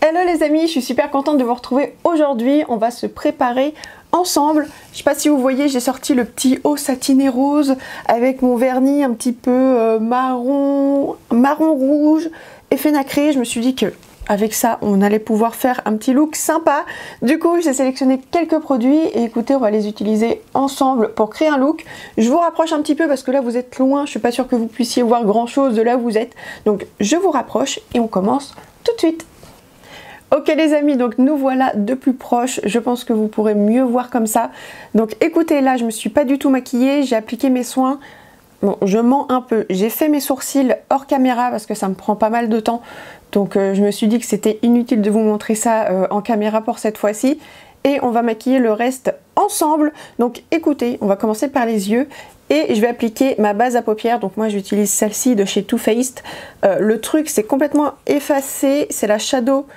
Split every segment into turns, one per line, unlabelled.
Hello les amis, je suis super contente de vous retrouver aujourd'hui. On va se préparer ensemble. Je sais pas si vous voyez, j'ai sorti le petit haut satiné rose avec mon vernis un petit peu marron rouge, effet nacré. Je me suis dit que avec ça, on allait pouvoir faire un petit look sympa. Du coup, j'ai sélectionné quelques produits et écoutez, on va les utiliser ensemble pour créer un look. Je vous rapproche un petit peu parce que là, vous êtes loin. Je suis pas sûre que vous puissiez voir grand chose de là où vous êtes. Donc, je vous rapproche et on commence tout de suite. Ok les amis, donc nous voilà de plus proche, je pense que vous pourrez mieux voir comme ça. Donc écoutez, là je me suis pas du tout maquillée, j'ai appliqué mes soins. Bon, je mens un peu, j'ai fait mes sourcils hors caméra parce que ça me prend pas mal de temps. Donc je me suis dit que c'était inutile de vous montrer ça en caméra pour cette fois-ci. Et on va maquiller le reste ensemble. Donc écoutez, on va commencer par les yeux. Et je vais appliquer ma base à paupières, donc moi j'utilise celle-ci de chez Too Faced. Le truc c'est complètement effacé, c'est la Shadow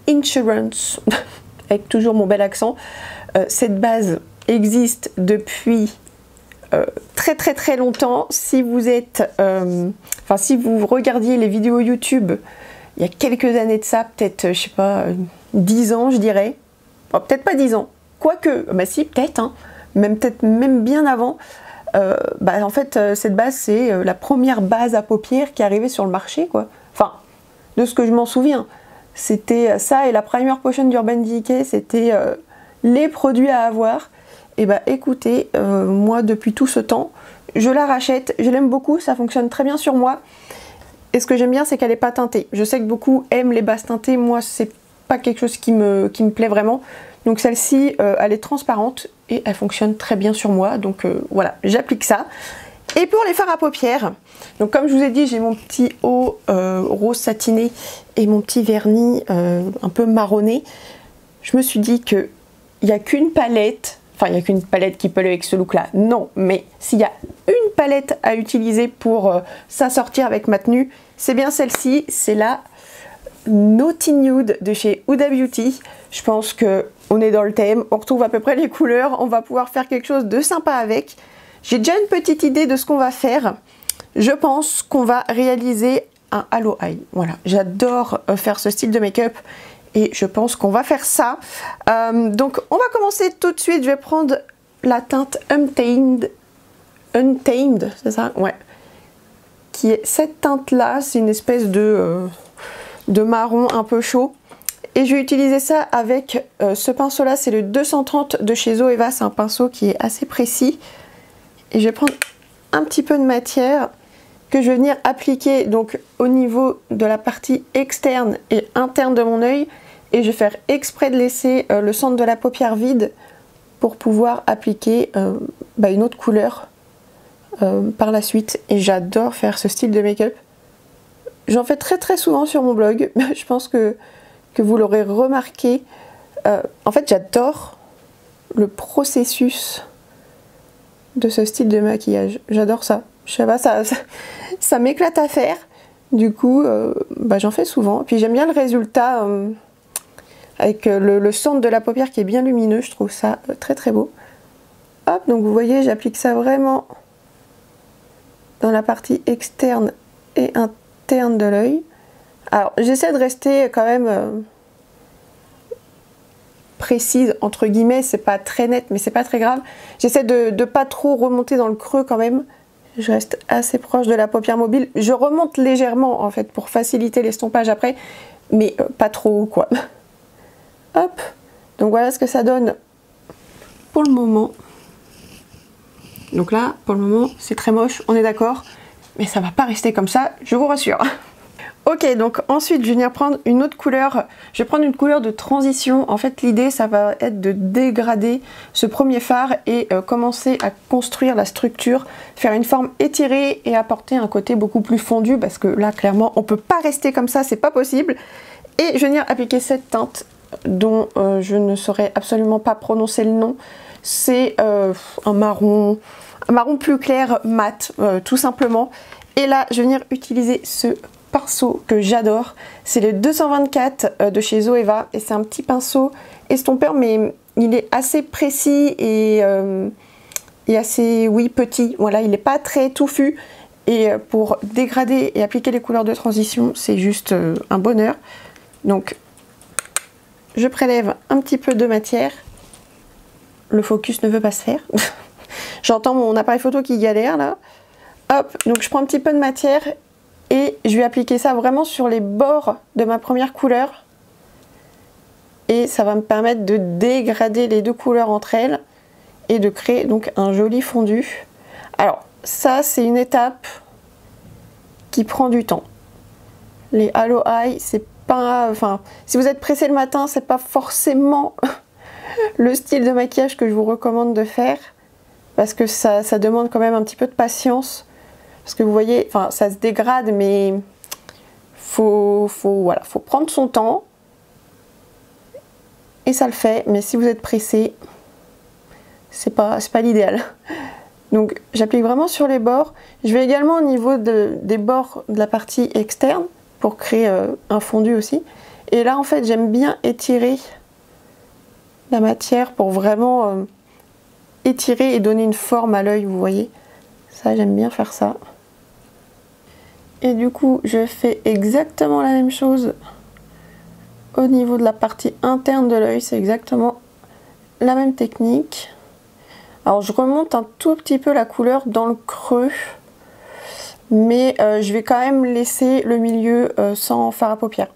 Insurance, avec toujours mon bel accent. Cette base existe depuis très longtemps. Si vous êtes, si vous regardiez les vidéos YouTube il y a quelques années de ça, peut-être, je sais pas, 10 ans je dirais, oh, peut-être pas 10 ans, quoique, bah si peut-être, hein, peut-être même bien avant. En fait cette base c'est la première base à paupières qui est arrivée sur le marché, quoi. Enfin, de ce que je m'en souviens. C'était ça et la Primer Potion d'Urban Decay, c'était les produits à avoir. Et bah écoutez, moi depuis tout ce temps, je la rachète, je l'aime beaucoup, ça fonctionne très bien sur moi. Et ce que j'aime bien, c'est qu'elle n'est pas teintée. Je sais que beaucoup aiment les bases teintées, moi c'est pas quelque chose qui me plaît vraiment. Donc celle-ci, elle est transparente et elle fonctionne très bien sur moi. Donc voilà, j'applique ça. Et pour les fards à paupières, donc comme je vous ai dit, j'ai mon petit haut rose satiné et mon petit vernis un peu marronné. Je me suis dit qu'il n'y a qu'une palette, enfin il n'y a qu'une palette qui peut aller avec ce look là, non, mais s'il y a une palette à utiliser pour s'assortir avec ma tenue, c'est bien celle-ci, c'est la Naughty Nude de chez Huda Beauty. Je pense qu'on est dans le thème, on retrouve à peu près les couleurs, on va pouvoir faire quelque chose de sympa avec. J'ai déjà une petite idée de ce qu'on va faire. Je pense qu'on va réaliser un halo eye. Voilà, j'adore faire ce style de make-up et je pense qu'on va faire ça. Donc on va commencer tout de suite. Je vais prendre la teinte Untamed, c'est ça? Ouais. Qui est cette teinte-là, c'est une espèce de marron un peu chaud. Et je vais utiliser ça avec ce pinceau-là, c'est le 230 de chez Zoeva. C'est un pinceau qui est assez précis. Et je vais prendre un petit peu de matière que je vais venir appliquer donc au niveau de la partie externe et interne de mon œil. Et je vais faire exprès de laisser le centre de la paupière vide pour pouvoir appliquer une autre couleur par la suite. Et j'adore faire ce style de make-up. J'en fais très souvent sur mon blog. Je pense que vous l'aurez remarqué. En fait, j'adore le processus de ce style de maquillage, j'adore ça. Je sais pas, ça m'éclate à faire. Du coup, j'en fais souvent. Puis j'aime bien le résultat avec le centre de la paupière qui est bien lumineux. Je trouve ça très beau. Hop, donc vous voyez, j'applique ça vraiment dans la partie externe et interne de l'œil. Alors, j'essaie de rester quand même précise entre guillemets, c'est pas très net mais c'est pas très grave. J'essaie de pas trop remonter dans le creux quand même. Je reste assez proche de la paupière mobile. Je remonte légèrement en fait pour faciliter l'estompage après, mais pas trop quoi. Hop, donc voilà ce que ça donne pour le moment. Donc là pour le moment c'est très moche, on est d'accord, mais ça va pas rester comme ça, je vous rassure. Ok, donc ensuite je vais venir prendre une autre couleur. Je vais prendre une couleur de transition. En fait l'idée ça va être de dégrader ce premier fard et commencer à construire la structure, faire une forme étirée et apporter un côté beaucoup plus fondu parce que là clairement on peut pas rester comme ça, c'est pas possible. Et je vais venir appliquer cette teinte dont je ne saurais absolument pas prononcer le nom. C'est un marron plus clair mat tout simplement. Et là je vais venir utiliser ce pinceau que j'adore, c'est le 224 de chez Zoeva et c'est un petit pinceau estompeur mais il est assez précis et assez petit, voilà, il n'est pas très touffu et pour dégrader et appliquer les couleurs de transition c'est juste un bonheur. Donc je prélève un petit peu de matière. Le focus ne veut pas se faire. J'entends mon appareil photo qui galère là. Hop, donc je prends un petit peu de matière et je vais appliquer ça vraiment sur les bords de ma première couleur. Et ça va me permettre de dégrader les deux couleurs entre elles et de créer donc un joli fondu. Alors ça c'est une étape qui prend du temps. Les Halo Eye, c'est pas... Enfin, si vous êtes pressé le matin, c'est pas forcément le style de maquillage que je vous recommande de faire. Parce que ça demande quand même un petit peu de patience. Parce que vous voyez, enfin, ça se dégrade, mais voilà, faut prendre son temps. Et ça le fait, mais si vous êtes pressé, c'est pas l'idéal. Donc j'applique vraiment sur les bords. Je vais également au niveau des bords de la partie externe pour créer un fondu aussi. Et là en fait j'aime bien étirer la matière pour vraiment étirer et donner une forme à l'œil, vous voyez. Ça j'aime bien faire ça. Et du coup je fais exactement la même chose au niveau de la partie interne de l'œil. C'est exactement la même technique. Alors je remonte un tout petit peu la couleur dans le creux, mais je vais quand même laisser le milieu sans fard à paupières.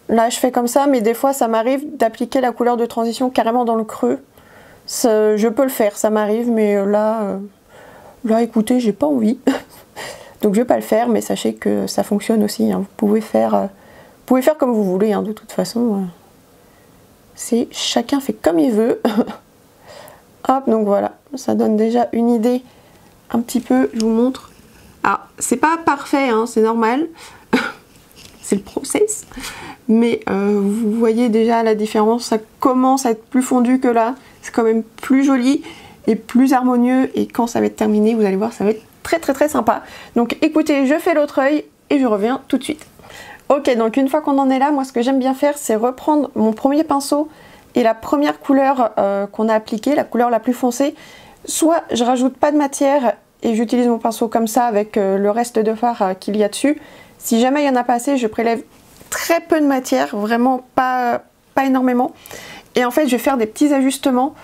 Là je fais comme ça, mais des fois ça m'arrive d'appliquer la couleur de transition carrément dans le creux. Je peux le faire, ça m'arrive, mais là écoutez, j'ai pas envie. Donc je vais pas le faire, mais sachez que ça fonctionne aussi, hein. Vous pouvez faire comme vous voulez, hein, de toute façon. C'est chacun fait comme il veut. Hop, donc voilà, ça donne déjà une idée un petit peu, je vous montre. Alors, c'est pas parfait, hein, c'est normal, c'est le process, mais vous voyez déjà la différence, ça commence à être plus fondu que là, c'est quand même plus joli et plus harmonieux, et quand ça va être terminé, vous allez voir, ça va être très très très sympa. Donc écoutez, je fais l'autre œil et je reviens tout de suite. Ok, donc une fois qu'on en est là, moi ce que j'aime bien faire, c'est reprendre mon premier pinceau et la première couleur qu'on a appliquée, la couleur la plus foncée, soit je rajoute pas de matière et j'utilise mon pinceau comme ça avec le reste de fard qu'il y a dessus. Si jamais il n'y en a pas assez, je prélève très peu de matière, vraiment pas énormément. Et en fait, je vais faire des petits ajustements.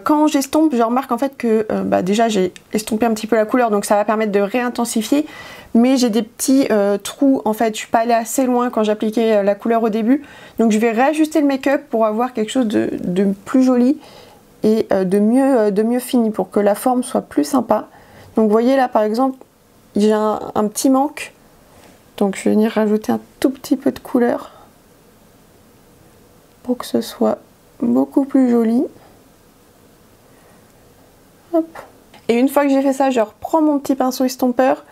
Quand j'estompe, je remarque en fait que déjà j'ai estompé un petit peu la couleur, donc ça va permettre de réintensifier. Mais j'ai des petits trous, en fait, je suis pas allée assez loin quand j'appliquais la couleur au début. Donc je vais réajuster le make-up pour avoir quelque chose de plus joli et de mieux fini, pour que la forme soit plus sympa. Donc vous voyez là par exemple, j'ai un petit manque. Donc je vais venir rajouter un tout petit peu de couleur pour que ce soit beaucoup plus joli. Hop. Et une fois que j'ai fait ça, je reprends mon petit pinceau estompeur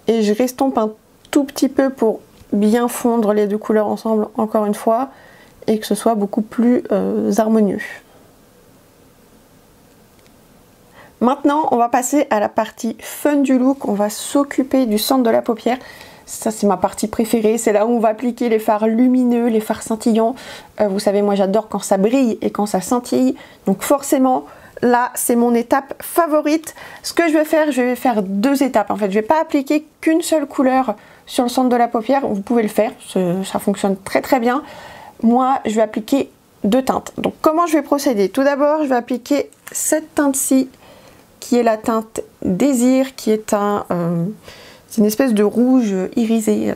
et je restompe un tout petit peu pour bien fondre les deux couleurs ensemble encore une fois et que ce soit beaucoup plus harmonieux. Maintenant, on va passer à la partie fun du look. On va s'occuper du centre de la paupière. Ça, c'est ma partie préférée. C'est là où on va appliquer les fards lumineux, les fards scintillants. Vous savez, moi, j'adore quand ça brille et quand ça scintille. Donc forcément, là, c'est mon étape favorite. Ce que je vais faire deux étapes. En fait, je ne vais pas appliquer qu'une seule couleur sur le centre de la paupière. Vous pouvez le faire, ça fonctionne très très bien. Moi, je vais appliquer deux teintes. Donc, comment je vais procéder? Tout d'abord, je vais appliquer cette teinte-ci, qui est la teinte Désir, qui est c'est une espèce de rouge irisé,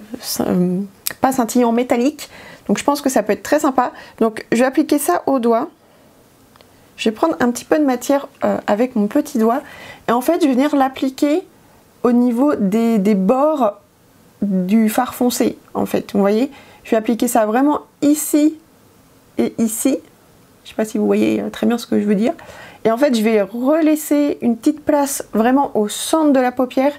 pas scintillant, métallique. Donc, je pense que ça peut être très sympa. Donc, je vais appliquer ça au doigt. Je vais prendre un petit peu de matière avec mon petit doigt et en fait je vais venir l'appliquer au niveau des bords du fard foncé en fait. Vous voyez, je vais appliquer ça vraiment ici et ici. Je ne sais pas si vous voyez très bien ce que je veux dire. Et en fait je vais relaisser une petite place vraiment au centre de la paupière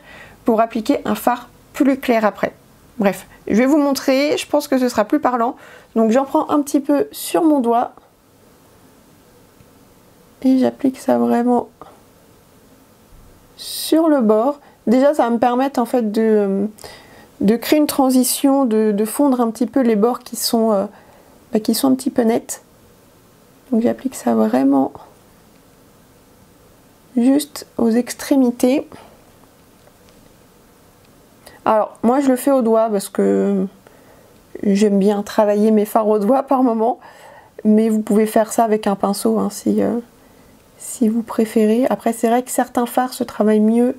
pour appliquer un fard plus clair après. Bref, je vais vous montrer, je pense que ce sera plus parlant. Donc j'en prends un petit peu sur mon doigt. Et j'applique ça vraiment sur le bord. Déjà ça va me permettre en fait de créer une transition, de fondre un petit peu les bords qui sont un petit peu nets. Donc j'applique ça vraiment juste aux extrémités. Alors moi je le fais au doigt parce que J'aime bien travailler mes fards au doigt par moment, mais vous pouvez faire ça avec un pinceau hein, si vous préférez. Après c'est vrai que certains fards se travaillent mieux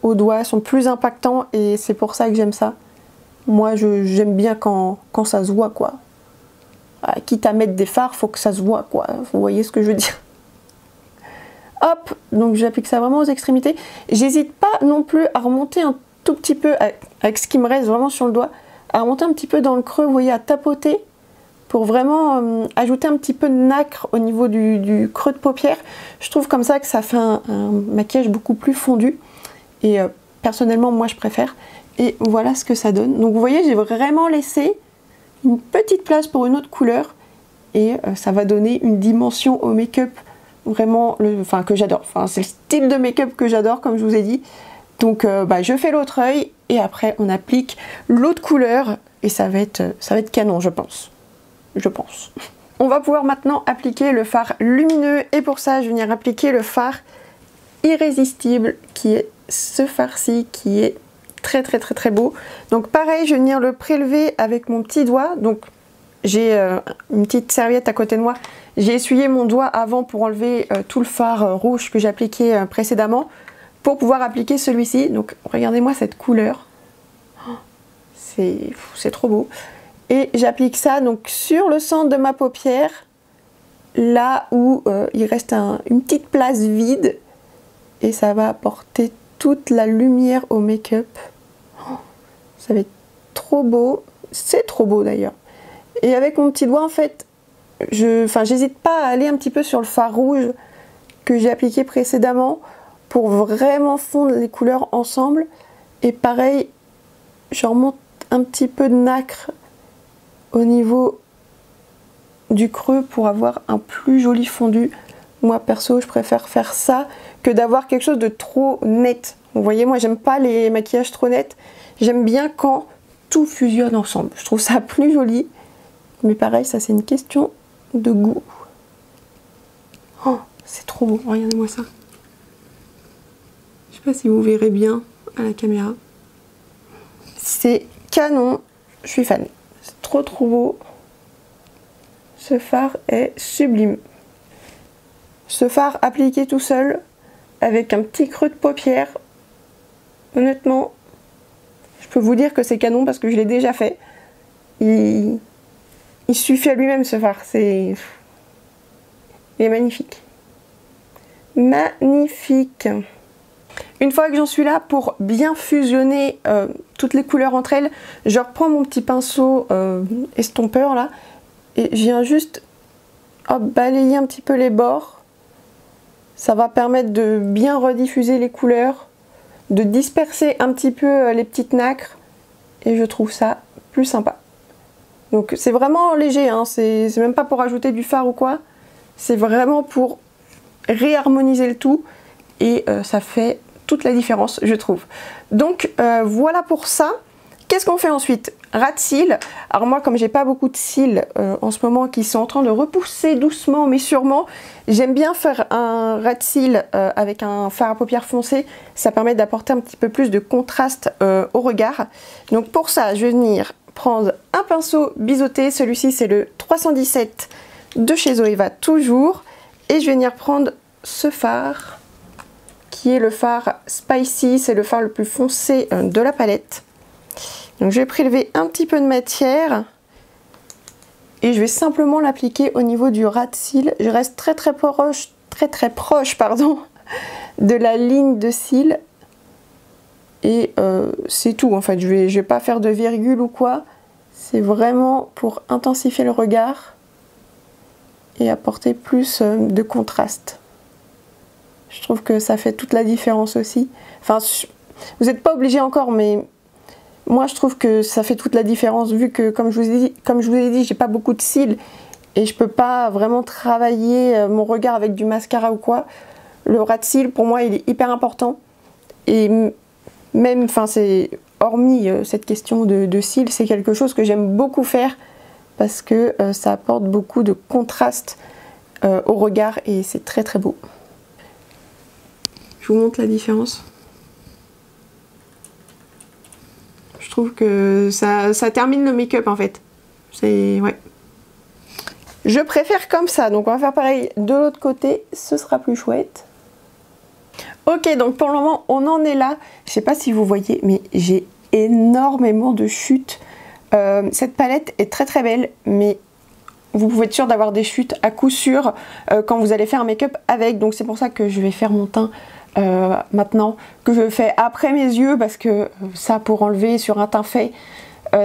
au doigt, sont plus impactants et c'est pour ça que j'aime ça. Moi j'aime bien quand ça se voit quoi. Quitte à mettre des fards, faut que ça se voit quoi. Vous voyez ce que je veux dire? Hop, donc j'applique ça vraiment aux extrémités. J'hésite pas non plus à remonter un tout petit peu avec ce qui me reste vraiment sur le doigt, à remonter un petit peu dans le creux, vous voyez, à tapoter pour vraiment ajouter un petit peu de nacre au niveau du creux de paupière. Je trouve comme ça que ça fait un maquillage beaucoup plus fondu et personnellement moi je préfère. Et voilà ce que ça donne. Donc vous voyez, j'ai vraiment laissé une petite place pour une autre couleur et ça va donner une dimension au make-up vraiment que j'adore. Enfin, c'est le style de make-up que j'adore comme je vous ai dit. Donc je fais l'autre œil et après on applique l'autre couleur et ça va être canon je pense. On va pouvoir maintenant appliquer le fard lumineux et pour ça je vais venir appliquer le fard irrésistible qui est ce fard-ci qui est très beau. Donc pareil, je vais venir le prélever avec mon petit doigt. Donc j'ai une petite serviette à côté de moi. J'ai essuyé mon doigt avant pour enlever tout le fard rouge que j'ai appliqué précédemment pour pouvoir appliquer celui-ci. Donc regardez-moi cette couleur. C'est trop beau. Et j'applique ça donc sur le centre de ma paupière, là où il reste une petite place vide. Et ça va apporter toute la lumière au make-up. Ça va être trop beau. C'est trop beau d'ailleurs. Et avec mon petit doigt en fait, j'hésite pas à aller un petit peu sur le fard rouge que j'ai appliqué précédemment pour vraiment fondre les couleurs ensemble. Et pareil, je remonte un petit peu de nacre au niveau du creux pour avoir un plus joli fondu. Moi perso, je préfère faire ça que d'avoir quelque chose de trop net. Vous voyez, moi j'aime pas les maquillages trop nets. J'aime bien quand tout fusionne ensemble. Je trouve ça plus joli. Mais pareil, ça c'est une question de goût. Oh, c'est trop beau. Regardez-moi ça. Je sais pas si vous verrez bien à la caméra. C'est canon. Je suis fan. C'est trop beau. Ce fard est sublime. Ce fard appliqué tout seul, avec un petit creux de paupière, honnêtement, je peux vous dire que c'est canon parce que je l'ai déjà fait. Il suffit à lui-même ce fard, il est magnifique. Magnifique. Une fois que j'en suis là, pour bien fusionner toutes les couleurs entre elles, je reprends mon petit pinceau estompeur là, et je viens juste balayer un petit peu les bords. Ça va permettre de bien rediffuser les couleurs, de disperser un petit peu les petites nacres et je trouve ça plus sympa. Donc c'est vraiment léger, hein, c'est même pas pour ajouter du fard ou quoi, c'est vraiment pour réharmoniser le tout et ça fait toute la différence je trouve. Donc voilà pour ça. Qu'est-ce qu'on fait ensuite? Ras de cils. Alors moi comme j'ai pas beaucoup de cils en ce moment qui sont en train de repousser doucement mais sûrement, j'aime bien faire un ras de cils avec un fard à paupières foncé. Ça permet d'apporter un petit peu plus de contraste au regard. Donc pour ça je vais venir prendre un pinceau biseauté. Celui-ci c'est le 317 de chez Zoeva toujours. Et je vais venir prendre ce fard qui est le fard Spicy. C'est le fard le plus foncé de la palette. Donc je vais prélever un petit peu de matière et je vais simplement l'appliquer au niveau du ras de cils. Je reste très proche de la ligne de cils et c'est tout en fait. Je vais pas faire de virgule ou quoi. C'est vraiment pour intensifier le regard et apporter plus de contraste. Je trouve que ça fait toute la différence aussi. Enfin, vous n'êtes pas obligé encore, mais moi je trouve que ça fait toute la différence vu que comme je vous ai dit, j'ai pas beaucoup de cils et je peux pas vraiment travailler mon regard avec du mascara ou quoi. Le ras de cils pour moi il est hyper important et même, enfin c'est hormis cette question de cils, c'est quelque chose que j'aime beaucoup faire parce que ça apporte beaucoup de contraste au regard et c'est très beau. Je vous montre la différence. Je trouve que ça termine le make-up en fait. C'est... ouais. Je préfère comme ça, donc on va faire pareil de l'autre côté, ce sera plus chouette. Ok, donc pour le moment on en est là. Je sais pas si vous voyez, mais j'ai énormément de chutes. Cette palette est très très belle, mais vous pouvez être sûr d'avoir des chutes à coup sûr quand vous allez faire un make-up avec. Donc c'est pour ça que je vais faire mon teint maintenant, que je fais après mes yeux, parce que ça, pour enlever sur un teint fait,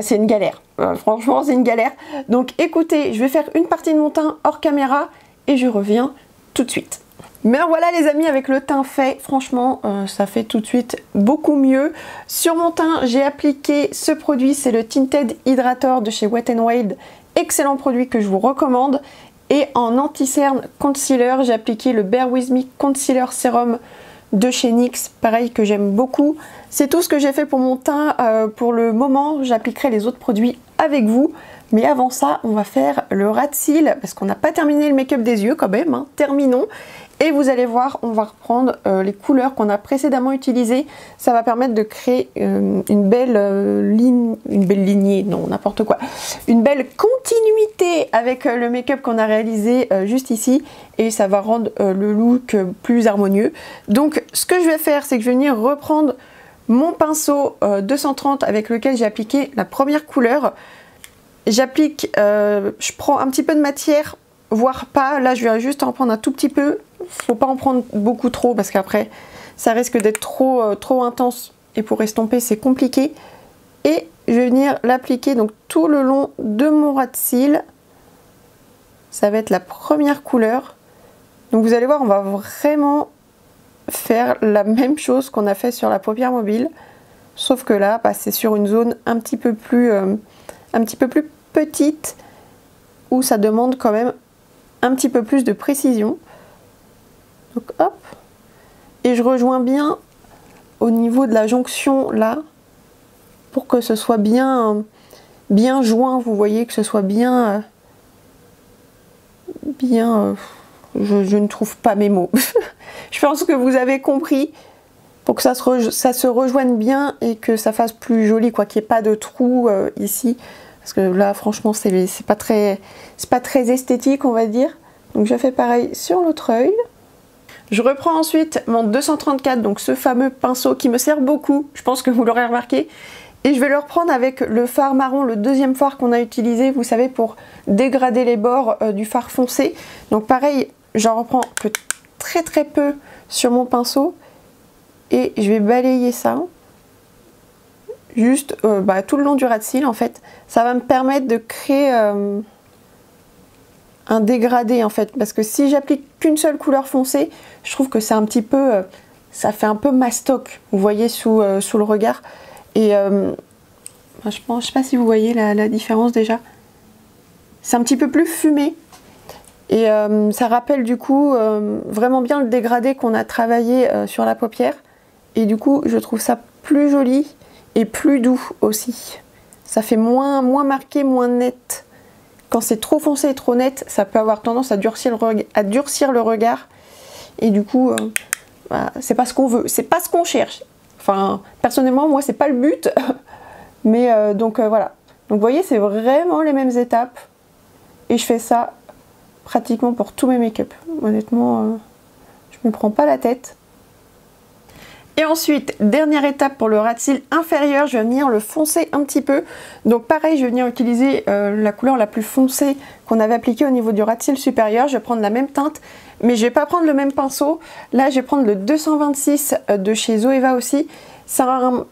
c'est une galère. Franchement, c'est une galère. Donc écoutez, je vais faire une partie de mon teint hors caméra et je reviens tout de suite. Mais voilà les amis, avec le teint fait, franchement, ça fait tout de suite beaucoup mieux. Sur mon teint, j'ai appliqué ce produit, c'est le Tinted Hydrator de chez Wet n Wild. Excellent produit que je vous recommande. Et en anti-cerne concealer, j'ai appliqué le Bare With Me Concealer Serum de chez NYX, pareil, que j'aime beaucoup. C'est tout ce que j'ai fait pour mon teint pour le moment. J'appliquerai les autres produits avec vous. Mais avant ça, on va faire le ras de cils, parce qu'on n'a pas terminé le make-up des yeux quand même, hein. Terminons. Et vous allez voir, on va reprendre les couleurs qu'on a précédemment utilisées. Ça va permettre de créer une belle lignée, non, n'importe quoi. Une belle continuité avec le make-up qu'on a réalisé juste ici. Et ça va rendre le look plus harmonieux. Donc, ce que je vais faire, c'est que je vais venir reprendre mon pinceau 230 avec lequel j'ai appliqué la première couleur. J'applique, je prends un petit peu de matière, voire pas. Là, je vais juste en prendre un tout petit peu. Faut pas en prendre beaucoup trop parce qu'après ça risque d'être trop intense et pour estomper c'est compliqué. Et je vais venir l'appliquer donc tout le long de mon ras de cils. Ça va être la première couleur. Donc vous allez voir, on va vraiment faire la même chose qu'on a fait sur la paupière mobile, sauf que là bah, c'est sur une zone un petit peu plus petite où ça demande quand même un petit peu plus de précision. Donc hop, et je rejoins bien au niveau de la jonction là, pour que ce soit bien joint, vous voyez, que ce soit bien, je ne trouve pas mes mots. Je pense que vous avez compris, pour que ça se rejoigne bien et que ça fasse plus joli, quoi, qu'il n'y ait pas de trou ici, parce que là franchement c'est pas très esthétique, on va dire. Donc je fais pareil sur l'autre œil. Je reprends ensuite mon 234, donc ce fameux pinceau qui me sert beaucoup, je pense que vous l'aurez remarqué. Et je vais le reprendre avec le fard marron, le deuxième fard qu'on a utilisé, vous savez, pour dégrader les bords du fard foncé. Donc pareil, j'en reprends que très peu sur mon pinceau. Et je vais balayer ça, juste tout le long du ras de cils en fait. Ça va me permettre de créer un dégradé en fait, parce que si j'applique qu'une seule couleur foncée, je trouve que c'est un petit peu, ça fait un peu mastoc, vous voyez, sous le regard. Et je sais pas si vous voyez la différence déjà. C'est un petit peu plus fumé et ça rappelle du coup vraiment bien le dégradé qu'on a travaillé sur la paupière. Et du coup je trouve ça plus joli et plus doux aussi. Ça fait moins marqué, moins net. Quand c'est trop foncé et trop net, ça peut avoir tendance à durcir le regard. Et du coup, bah, c'est pas ce qu'on veut, c'est pas ce qu'on cherche. Enfin, personnellement, moi, c'est pas le but. Mais donc voilà. Donc vous voyez, c'est vraiment les mêmes étapes. Et je fais ça pratiquement pour tous mes make-up. Honnêtement, je me prends pas la tête. Et ensuite, dernière étape pour le ras de cils inférieur, je vais venir le foncer un petit peu. Donc pareil, je vais venir utiliser la couleur la plus foncée qu'on avait appliquée au niveau du ras de cils supérieur. Je vais prendre la même teinte, mais je vais pas prendre le même pinceau. Là, je vais prendre le 226 de chez Zoeva aussi. C'est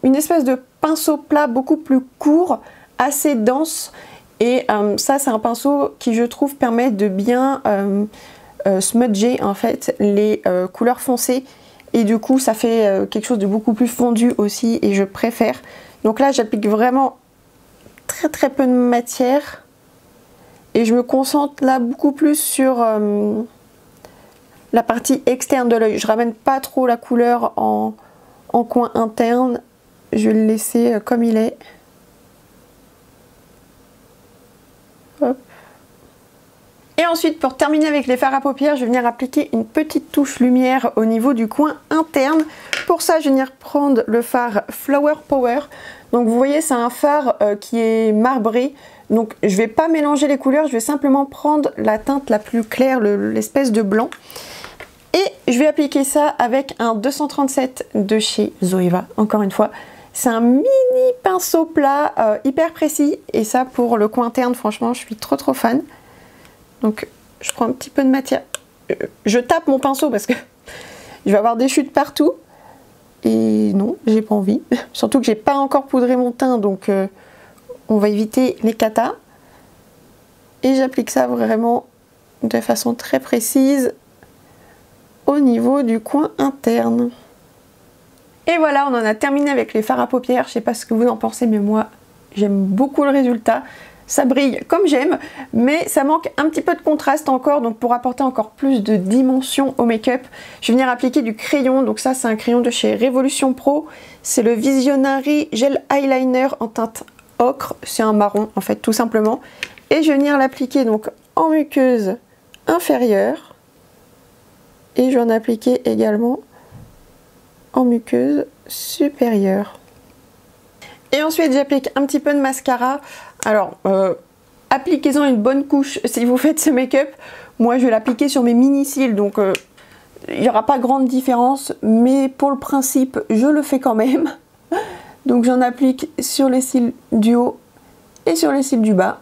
une espèce de pinceau plat beaucoup plus court, assez dense. Et ça, c'est un pinceau qui, je trouve, permet de bien smudger en fait les couleurs foncées. Et du coup, ça fait quelque chose de beaucoup plus fondu aussi et je préfère. Donc là, j'applique vraiment très peu de matière. Et je me concentre là beaucoup plus sur la partie externe de l'œil. Je ramène pas trop la couleur en coin interne. Je vais le laisser comme il est. Hop. Et Et ensuite, pour terminer avec les fards à paupières, je vais venir appliquer une petite touche lumière au niveau du coin interne. Pour ça, je vais venir prendre le fard Flower Power. Donc vous voyez, c'est un fard qui est marbré. Donc je ne vais pas mélanger les couleurs, je vais simplement prendre la teinte la plus claire, l'espèce de blanc. Et je vais appliquer ça avec un 237 de chez Zoeva, encore une fois. C'est un mini pinceau plat hyper précis. Et ça, pour le coin interne, franchement, je suis trop fan. Donc je prends un petit peu de matière. Je tape mon pinceau parce que je vais avoir des chutes partout. Et non, j'ai pas envie. Surtout que j'ai pas encore poudré mon teint, donc on va éviter les catas. Et j'applique ça vraiment de façon très précise au niveau du coin interne. Et voilà, on en a terminé avec les fards à paupières. Je sais pas ce que vous en pensez, mais moi j'aime beaucoup le résultat. Ça brille comme j'aime, mais ça manque un petit peu de contraste encore, donc pour apporter encore plus de dimension au make-up, je vais venir appliquer du crayon. Donc ça, c'est un crayon de chez Révolution Pro, c'est le Visionary Gel Eyeliner en teinte ocre, c'est un marron en fait, tout simplement. Et je vais venir l'appliquer donc en muqueuse inférieure, et je vais en appliquer également en muqueuse supérieure. Et ensuite j'applique un petit peu de mascara. Alors appliquez-en une bonne couche si vous faites ce make-up. Moi je vais l'appliquer sur mes mini cils, donc il n'y aura pas grande différence, mais pour le principe je le fais quand même. Donc j'en applique sur les cils du haut et sur les cils du bas.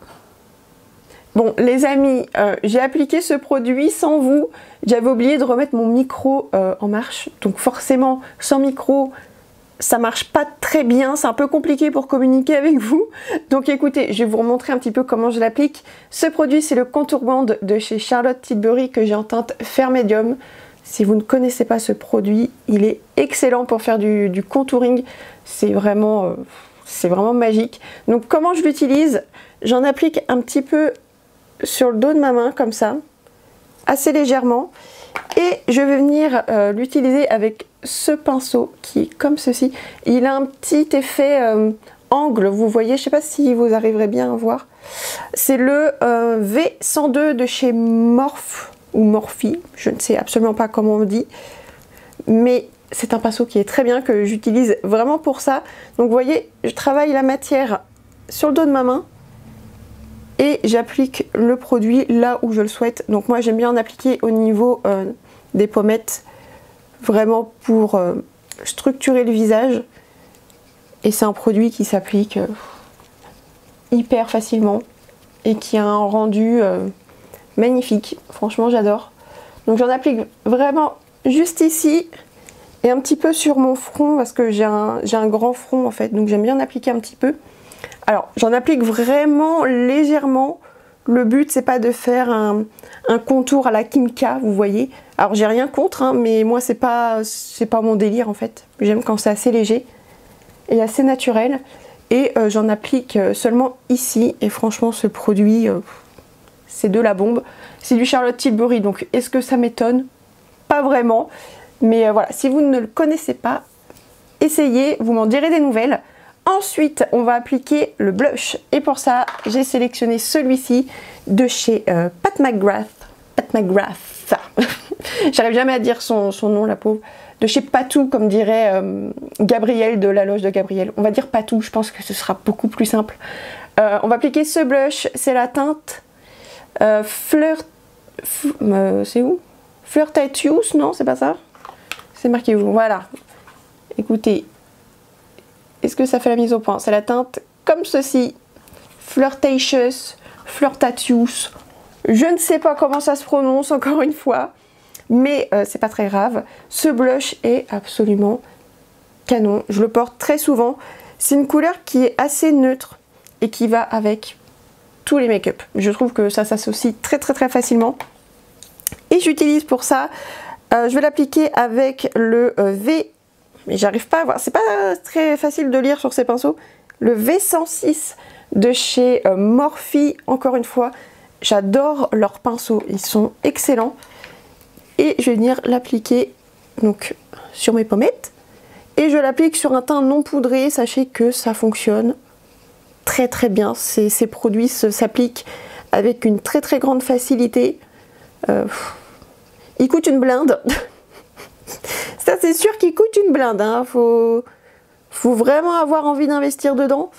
Bon les amis, j'ai appliqué ce produit sans vous. J'avais oublié de remettre mon micro en marche, donc forcément sans micro ça marche pas très bien, c'est un peu compliqué pour communiquer avec vous. Donc écoutez, je vais vous remontrer un petit peu comment je l'applique. Ce produit, c'est le Contour Band de chez Charlotte Tilbury que j'ai en teinte Fair Medium. Si vous ne connaissez pas ce produit, il est excellent pour faire du contouring. C'est vraiment magique. Donc comment je l'utilise? J'en applique un petit peu sur le dos de ma main, comme ça, assez légèrement. Et je vais venir l'utiliser avec ce pinceau qui est comme ceci. Il a un petit effet angle, vous voyez, je sais pas si vous arriverez bien à voir. C'est le V102 de chez Morphe ou Morphe, je ne sais absolument pas comment on dit. Mais c'est un pinceau qui est très bien, que j'utilise vraiment pour ça. Donc vous voyez, je travaille la matière sur le dos de ma main. Et j'applique le produit là où je le souhaite. Donc moi j'aime bien en appliquer au niveau des pommettes, vraiment pour structurer le visage. Et c'est un produit qui s'applique hyper facilement et qui a un rendu magnifique. Franchement j'adore. Donc j'en applique vraiment juste ici et un petit peu sur mon front parce que j'ai un grand front en fait. Donc j'aime bien en appliquer un petit peu. Alors j'en applique vraiment légèrement. Le but c'est pas de faire un contour à la Kim K, vous voyez. Alors j'ai rien contre, hein, mais moi c'est pas mon délire en fait. J'aime quand c'est assez léger et assez naturel. Et j'en applique seulement ici. Et franchement ce produit, c'est de la bombe. C'est du Charlotte Tilbury, donc est-ce que ça m'étonne? Pas vraiment. Mais voilà, si vous ne le connaissez pas, essayez, vous m'en direz des nouvelles. Ensuite, on va appliquer le blush. Et pour ça, j'ai sélectionné celui-ci de chez Pat McGrath. Pat McGrath. J'arrive jamais à dire son nom, la pauvre. De chez Patou, comme dirait Gabriel de la loge de Gabriel. On va dire Patou, je pense que ce sera beaucoup plus simple. On va appliquer ce blush. C'est la teinte c'est où? Flirtatious, non, c'est pas ça? C'est marqué où? Voilà. Écoutez. Est-ce que ça fait la mise au point? C'est la teinte comme ceci. Flirtatious, Flirtatious. Je ne sais pas comment ça se prononce encore une fois. Mais c'est pas très grave. Ce blush est absolument canon. Je le porte très souvent. C'est une couleur qui est assez neutre et qui va avec tous les make-up. Je trouve que ça s'associe très facilement. Et j'utilise pour ça, je vais l'appliquer avec le V. Mais j'arrive pas à voir, c'est pas très facile de lire sur ces pinceaux. Le V106 de chez Morphe, encore une fois, j'adore leurs pinceaux, ils sont excellents. Et je vais venir l'appliquer donc sur mes pommettes. Et je l'applique sur un teint non poudré, sachez que ça fonctionne très bien. Ces produits s'appliquent avec une très très grande facilité. Il coûte une blinde. Ça c'est sûr qu'il coûte une blinde, hein. Faut vraiment avoir envie d'investir dedans.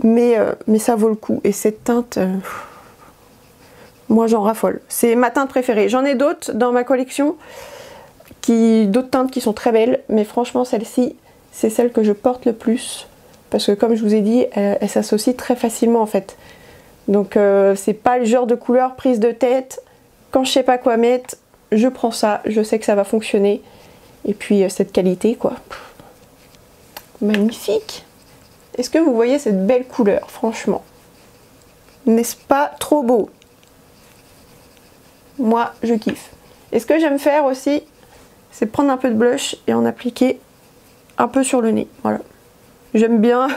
Mais ça vaut le coup. Et cette teinte, moi j'en raffole. C'est ma teinte préférée. J'en ai d'autres dans ma collection, d'autres teintes qui sont très belles. Mais franchement celle-ci, c'est celle que je porte le plus. Parce que comme je vous ai dit, elle s'associe très facilement en fait. Donc c'est pas le genre de couleur prise de tête. Quand je sais pas quoi mettre, je prends ça. Je sais que ça va fonctionner. Et puis cette qualité quoi. Magnifique. Est-ce que vous voyez cette belle couleur, franchement? N'est-ce pas trop beau? Moi, je kiffe. Et ce que j'aime faire aussi, c'est prendre un peu de blush et en appliquer un peu sur le nez. Voilà. J'aime bien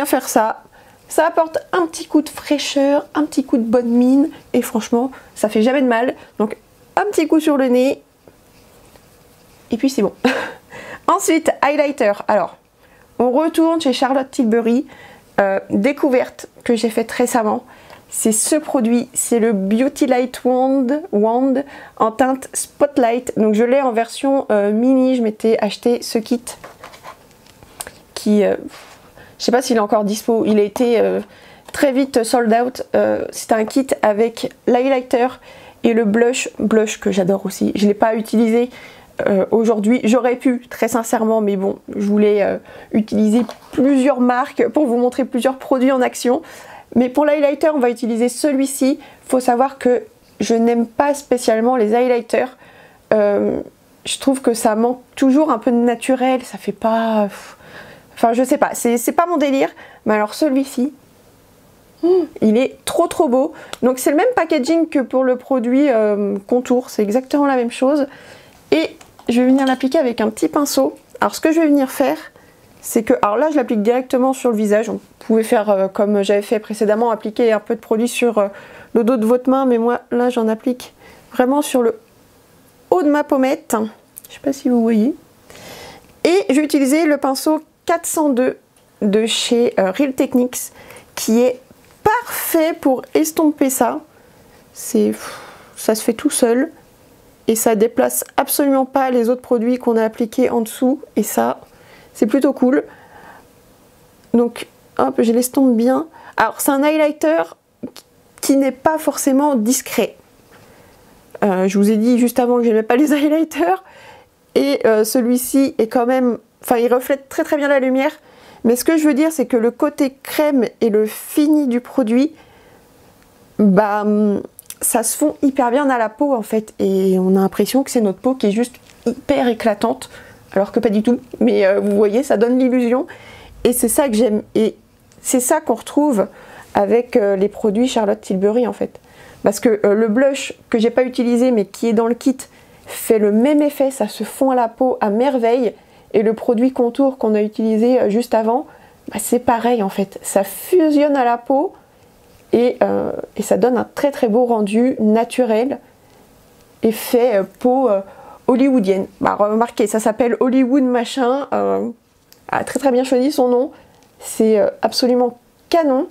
faire ça. Ça apporte un petit coup de fraîcheur, un petit coup de bonne mine. Et franchement, ça fait jamais de mal. Donc, un petit coup sur le nez. Et puis, c'est bon. Ensuite, highlighter. Alors, on retourne chez Charlotte Tilbury. Découverte que j'ai faite récemment. C'est ce produit, c'est le Beauty Light Wand en teinte Spotlight. Donc je l'ai en version mini, je m'étais acheté ce kit qui, je sais pas s'il est encore dispo, il a été très vite sold out. C'est un kit avec l'highlighter et le blush que j'adore aussi. Je ne l'ai pas utilisé aujourd'hui, j'aurais pu très sincèrement, mais bon, je voulais utiliser plusieurs marques pour vous montrer plusieurs produits en action. Mais pour l'highlighter, on va utiliser celui-ci. Il faut savoir que je n'aime pas spécialement les highlighters. Je trouve que ça manque toujours un peu de naturel. Ça fait pas... Enfin, je sais pas. C'est pas mon délire. Mais alors celui-ci, il est trop beau. Donc c'est le même packaging que pour le produit contour. C'est exactement la même chose. Et je vais venir l'appliquer avec un petit pinceau. Alors ce que je vais venir faire, c'est que, alors là je l'applique directement sur le visage. Vous pouvez faire comme j'avais fait précédemment, appliquer un peu de produit sur le dos de votre main, mais moi là j'en applique vraiment sur le haut de ma pommette. Je sais pas si vous voyez. Et je vais utiliser le pinceau 402 de chez Real Techniques, qui est parfait pour estomper ça. Ça se fait tout seul et ça déplace absolument pas les autres produits qu'on a appliqués en dessous, et ça c'est plutôt cool. Donc hop, je l'estompe bien. Alors c'est un highlighter qui n'est pas forcément discret. Je vous ai dit juste avant que je n'aimais pas les highlighters. Et celui-ci est quand même... Enfin, il reflète très bien la lumière. Mais ce que je veux dire, c'est que le côté crème et le fini du produit, bah, ça se fond hyper bien à la peau en fait. Et on a l'impression que c'est notre peau qui est juste hyper éclatante. Alors que pas du tout. Mais vous voyez, ça donne l'illusion. Et c'est ça que j'aime. Et c'est ça qu'on retrouve avec les produits Charlotte Tilbury en fait. Parce que le blush que j'ai pas utilisé mais qui est dans le kit fait le même effet, ça se fond à la peau à merveille. Et le produit contour qu'on a utilisé juste avant, bah, c'est pareil en fait. Ça fusionne à la peau et ça donne un très beau rendu naturel. Effet peau hollywoodienne. Bah, remarquez, ça s'appelle Hollywood machin. A très bien choisi son nom. C'est absolument canon.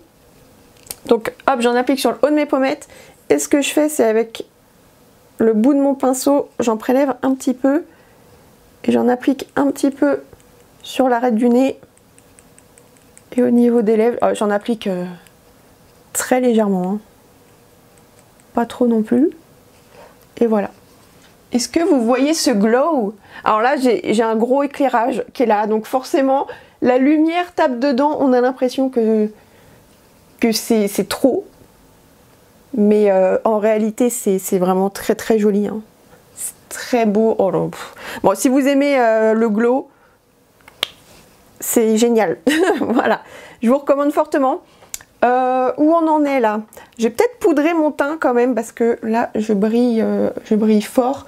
Donc hop, j'en applique sur le haut de mes pommettes. Et ce que je fais, c'est avec le bout de mon pinceau, j'en prélève un petit peu. Et j'en applique un petit peu sur l'arête du nez. Et au niveau des lèvres, j'en applique très légèrement. Hein. Pas trop non plus. Et voilà. Est-ce que vous voyez ce glow? Alors là, j'ai un gros éclairage qui est là. Donc forcément, la lumière tape dedans. On a l'impression que c'est trop. Mais en réalité, c'est vraiment très joli. Hein. C'est très beau. Oh là, bon, si vous aimez le glow, c'est génial. Voilà. Je vous recommande fortement. Où on en est là? Je vais peut-être poudrer mon teint quand même parce que là je brille fort.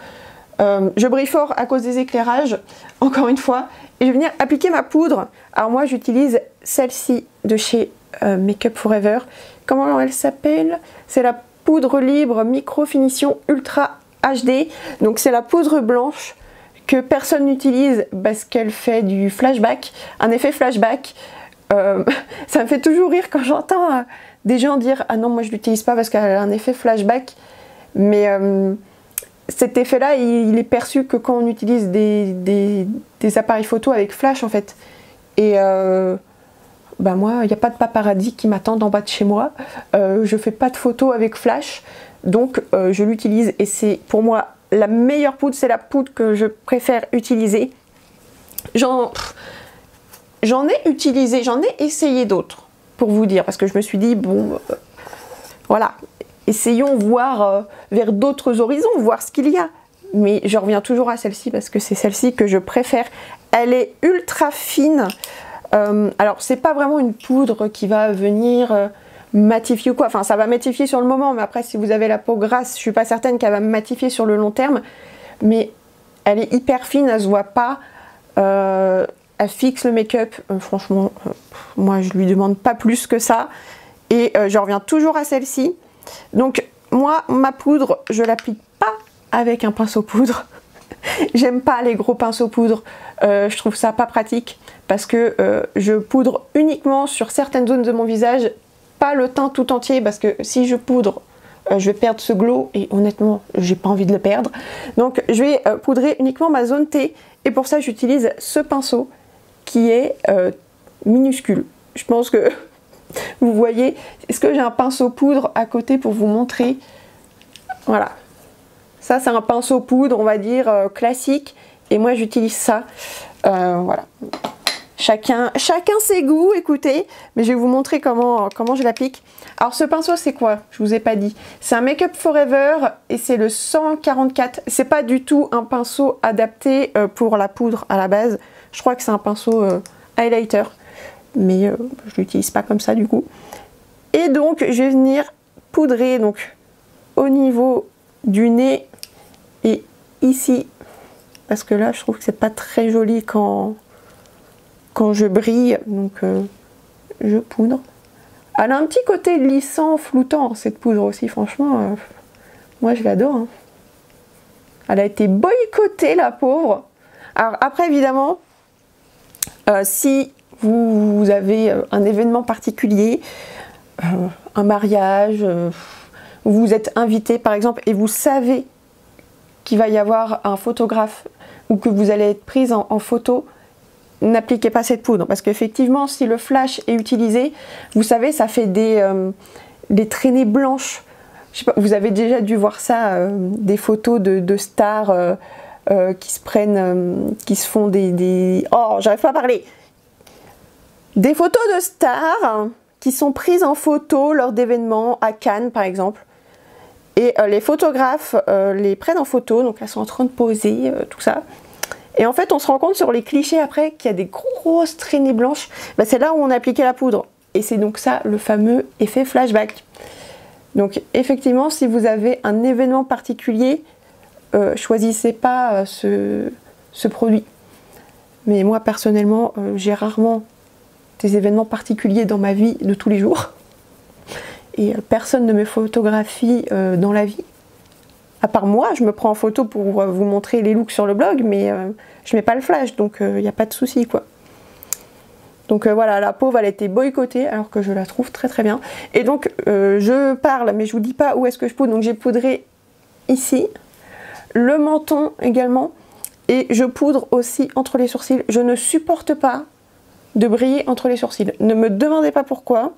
Je brille fort à cause des éclairages, encore une fois. Et je vais venir appliquer ma poudre. Alors moi j'utilise celle-ci de chez Make Up For Ever. Comment elle s'appelle? C'est la poudre libre micro finition ultra HD. Donc c'est la poudre blanche que personne n'utilise parce qu'elle fait du flashback, un effet flashback. Ça me fait toujours rire quand j'entends des gens dire ah non moi je l'utilise pas parce qu'elle a un effet flashback, mais cet effet là il est perçu que quand on utilise des appareils photo avec flash en fait. Et bah moi il n'y a pas de paparazzi qui m'attendent en bas de chez moi, je fais pas de photos avec flash, donc je l'utilise et c'est pour moi la meilleure poudre, c'est la poudre que je préfère utiliser. J'en ai utilisé, j'en ai essayé d'autres pour vous dire, parce que je me suis dit bon voilà, essayons voir vers d'autres horizons, voir ce qu'il y a. Mais je reviens toujours à celle-ci parce que c'est celle-ci que je préfère. Elle est ultra fine. Alors c'est pas vraiment une poudre qui va venir matifier ou quoi. Enfin ça va matifier sur le moment, mais après si vous avez la peau grasse, je suis pas certaine qu'elle va matifier sur le long terme. Mais elle est hyper fine, elle se voit pas. Elle fixe le make-up. Franchement, moi je lui demande pas plus que ça. Et je reviens toujours à celle-ci. Donc moi, ma poudre, je l'applique pas avec un pinceau poudre. J'aime pas les gros pinceaux poudre. Je trouve ça pas pratique parce que je poudre uniquement sur certaines zones de mon visage, pas le teint tout entier parce que si je poudre, je vais perdre ce glow et honnêtement, j'ai pas envie de le perdre. Donc je vais poudrer uniquement ma zone T et pour ça j'utilise ce pinceau qui est minuscule. Je pense que vous voyez, est-ce que j'ai un pinceau poudre à côté pour vous montrer? Voilà. Ça, c'est un pinceau poudre, on va dire, classique. Et moi, j'utilise ça. Voilà. Chacun ses goûts, écoutez. Mais je vais vous montrer comment je l'applique. Alors, ce pinceau, c'est quoi? Je vous ai pas dit. C'est un Make Up Forever et c'est le 144. C'est pas du tout un pinceau adapté pour la poudre à la base. Je crois que c'est un pinceau highlighter. Mais je l'utilise pas comme ça, du coup. Et donc, je vais venir poudrer donc, au niveau du nez et ici parce que là je trouve que c'est pas très joli quand je brille, donc je poudre. Elle a un petit côté lissant, floutant cette poudre aussi, franchement moi je l'adore hein. Elle a été boycottée la pauvre. Alors après évidemment si vous avez un événement particulier, un mariage, vous êtes invité par exemple et vous savez qu'il va y avoir un photographe ou que vous allez être prise en photo, n'appliquez pas cette poudre parce qu'effectivement si le flash est utilisé, vous savez ça fait des traînées blanches. Je sais pas, vous avez déjà dû voir ça, des photos de stars qui se prennent, qui se font oh j'arrive pas à parler, des photos de stars qui sont prises en photo lors d'événements à Cannes par exemple. Et les photographes les prennent en photo, donc elles sont en train de poser, tout ça. Et en fait, on se rend compte sur les clichés après qu'il y a des grosses traînées blanches. Bah, c'est là où on a appliqué la poudre. Et c'est donc ça, le fameux effet flashback. Donc effectivement, si vous avez un événement particulier, choisissez pas ce produit. Mais moi, personnellement, j'ai rarement des événements particuliers dans ma vie de tous les jours. Et personne ne me photographie dans la vie. À part moi, je me prends en photo pour vous montrer les looks sur le blog, mais je mets pas le flash, donc il n'y a pas de souci quoi. Donc voilà, la pauvre elle a été boycottée alors que je la trouve très très bien. Et donc je parle, mais je vous dis pas où est-ce que je poudre. Donc j'ai poudré ici, le menton également, et je poudre aussi entre les sourcils. Je ne supporte pas de briller entre les sourcils. Ne me demandez pas pourquoi.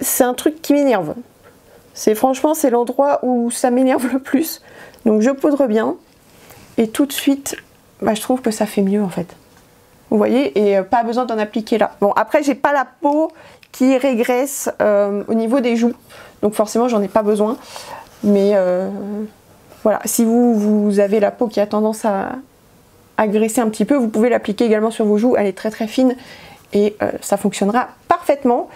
C'est un truc qui m'énerve. Franchement, c'est l'endroit où ça m'énerve le plus. Donc je poudre bien. Et tout de suite, bah, je trouve que ça fait mieux en fait. Vous voyez, et pas besoin d'en appliquer là. Bon, après, j'ai pas la peau qui régresse au niveau des joues. Donc forcément, j'en ai pas besoin. Mais voilà, si vous avez la peau qui a tendance à graisser un petit peu, vous pouvez l'appliquer également sur vos joues. Elle est très très fine et ça fonctionnera parfaitement.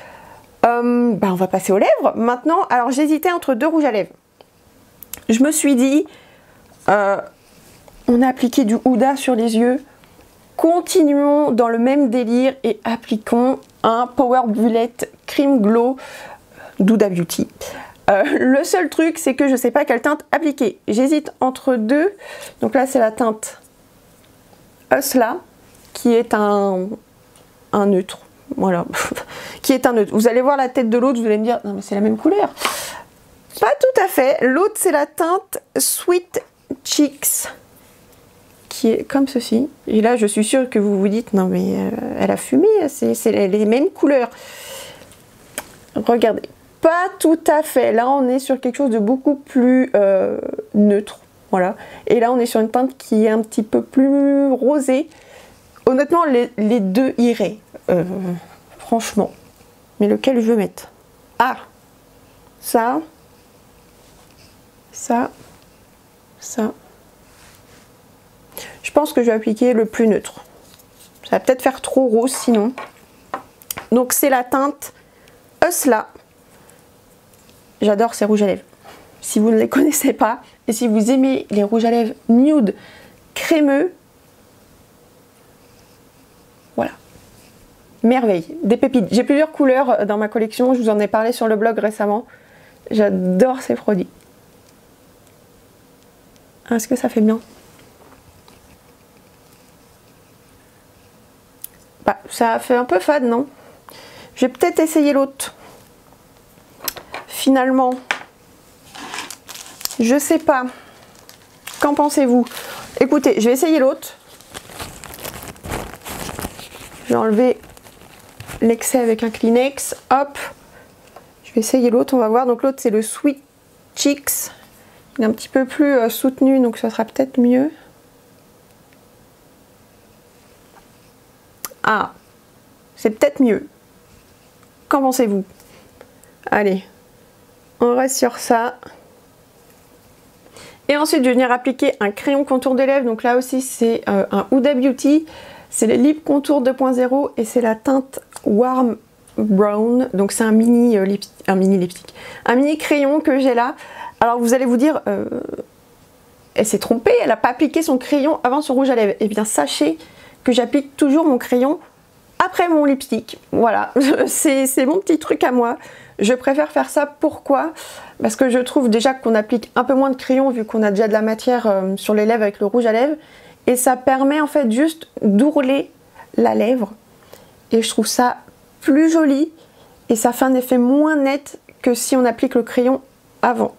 Bah on va passer aux lèvres maintenant. Alors j'hésitais entre deux rouges à lèvres. Je me suis dit, on a appliqué du Huda sur les yeux, continuons dans le même délire et appliquons un Power Bullet Cream Glow d'Huda Beauty. Le seul truc c'est que je ne sais pas quelle teinte appliquer. J'hésite entre deux. Donc là c'est la teinte Hustla qui est un neutre. voilà, qui est un neutre. Vous allez voir la tête de l'autre, vous allez me dire, non mais c'est la même couleur. Pas tout à fait. L'autre, c'est la teinte Sweet Cheeks, qui est comme ceci. Et là, je suis sûre que vous vous dites, non mais elle a fumé, c'est les mêmes couleurs. Regardez, pas tout à fait. Là, on est sur quelque chose de beaucoup plus neutre. Voilà. Et là, on est sur une teinte qui est un petit peu plus rosée. Honnêtement, les deux iraient. Franchement. Mais lequel je veux mettre? Ah, ça, ça, ça. Je pense que je vais appliquer le plus neutre. Ça va peut-être faire trop rose sinon. Donc c'est la teinte Hustla. J'adore ces rouges à lèvres. Si vous ne les connaissez pas, et si vous aimez les rouges à lèvres nude crémeux, voilà. Merveille, des pépites. J'ai plusieurs couleurs dans ma collection, je vous en ai parlé sur le blog récemment. J'adore ces produits. Est-ce que ça fait bien? Bah, ça fait un peu fade, non? Je vais peut-être essayer l'autre. Finalement, je sais pas. Qu'en pensez-vous? Écoutez, je vais essayer l'autre. Je vais enlever l'excès avec un Kleenex. Hop. Je vais essayer l'autre, on va voir. Donc l'autre, c'est le Sweet Cheeks. Il est un petit peu plus soutenu, donc ça sera peut-être mieux. Ah, c'est peut-être mieux. Qu'en pensez-vous? Allez, on reste sur ça. Et ensuite, je vais venir appliquer un crayon contour des lèvres. Donc là aussi, c'est un Huda Beauty. C'est le Lip Contour 2.0 et c'est la teinte Warm Brown. Donc c'est un mini lipstick. Un mini crayon que j'ai là. Alors vous allez vous dire, elle s'est trompée, elle n'a pas appliqué son crayon avant son rouge à lèvres. Eh bien sachez que j'applique toujours mon crayon après mon lipstick. Voilà, c'est mon petit truc à moi. Je préfère faire ça. Pourquoi? Parce que je trouve déjà qu'on applique un peu moins de crayon vu qu'on a déjà de la matière sur les lèvres avec le rouge à lèvres. Et ça permet en fait juste d'ourler la lèvre. Et je trouve ça plus joli. Et ça fait un effet moins net que si on applique le crayon avant.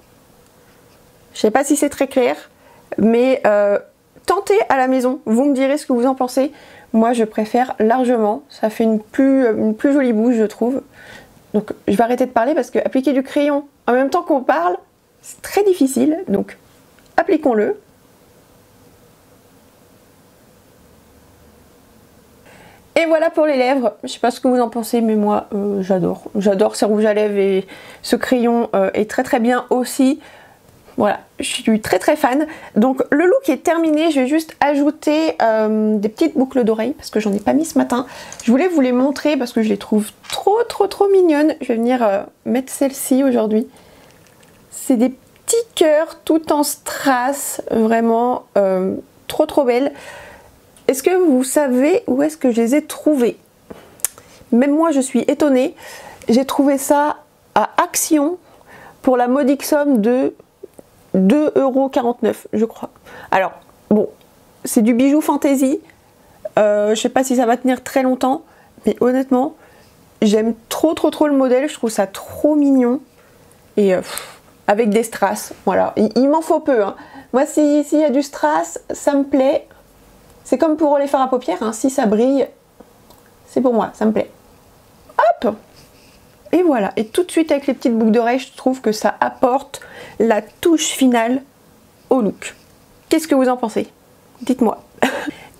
Je sais pas si c'est très clair. Mais tentez à la maison. Vous me direz ce que vous en pensez. Moi je préfère largement. Ça fait une plus jolie bouche je trouve. Donc je vais arrêter de parler parce que appliquer du crayon en même temps qu'on parle, c'est très difficile. Donc appliquons-le. Et voilà pour les lèvres. Je sais pas ce que vous en pensez, mais moi j'adore. J'adore ces rouges à lèvres et ce crayon est très très bien aussi. Voilà, je suis très très fan. Donc le look est terminé, je vais juste ajouter des petites boucles d'oreilles parce que j'en ai pas mis ce matin. Je voulais vous les montrer parce que je les trouve trop mignonnes. Je vais venir mettre celle-ci aujourd'hui. C'est des petits cœurs tout en strass, vraiment trop belles. Est-ce que vous savez où est-ce que je les ai trouvés? Même moi je suis étonnée. J'ai trouvé ça à Action pour la modique somme de 2,49 € je crois. Alors bon, c'est du bijou fantaisie. Je sais pas si ça va tenir très longtemps, mais honnêtement, j'aime trop le modèle. Je trouve ça trop mignon et avec des strass. Voilà, il m'en faut peu. Hein. Moi, s'il y a du strass, ça me plaît. C'est comme pour les fards à paupières. Hein. Si ça brille, c'est pour moi. Ça me plaît. Hop. Et voilà, et tout de suite avec les petites boucles d'oreilles, je trouve que ça apporte la touche finale au look. Qu'est-ce que vous en pensez? Dites-moi.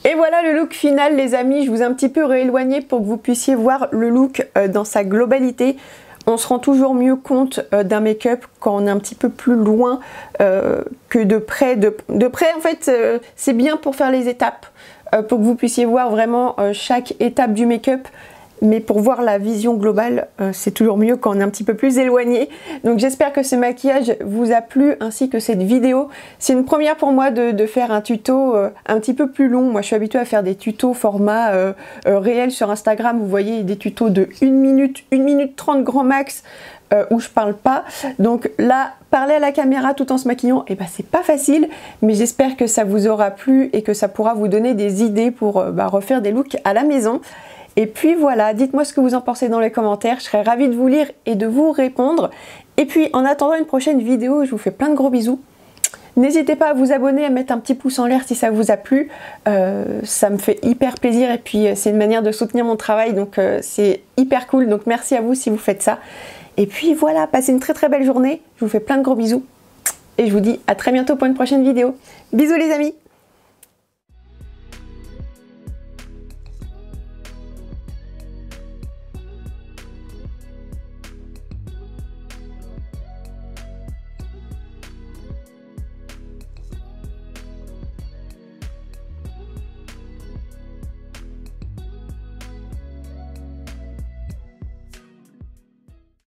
Et voilà le look final les amis, je vous ai un petit peu rééloigné pour que vous puissiez voir le look dans sa globalité. On se rend toujours mieux compte d'un make-up quand on est un petit peu plus loin que de près. De près en fait c'est bien pour faire les étapes, pour que vous puissiez voir vraiment chaque étape du make-up. Mais pour voir la vision globale, c'est toujours mieux quand on est un petit peu plus éloigné. Donc j'espère que ce maquillage vous a plu, ainsi que cette vidéo. C'est une première pour moi de faire un tuto un petit peu plus long. Moi je suis habituée à faire des tutos format réel sur Instagram. Vous voyez des tutos de 1 minute 30 grand max où je parle pas. Donc là, parler à la caméra tout en se maquillant, et ben c'est pas facile. Mais j'espère que ça vous aura plu et que ça pourra vous donner des idées pour refaire des looks à la maison. Et puis voilà, dites-moi ce que vous en pensez dans les commentaires, je serais ravie de vous lire et de vous répondre. Et puis en attendant une prochaine vidéo, je vous fais plein de gros bisous. N'hésitez pas à vous abonner, à mettre un petit pouce en l'air si ça vous a plu, ça me fait hyper plaisir et puis c'est une manière de soutenir mon travail, donc c'est hyper cool, donc merci à vous si vous faites ça. Et puis voilà, passez une très belle journée, je vous fais plein de gros bisous et je vous dis à très bientôt pour une prochaine vidéo. Bisous les amis!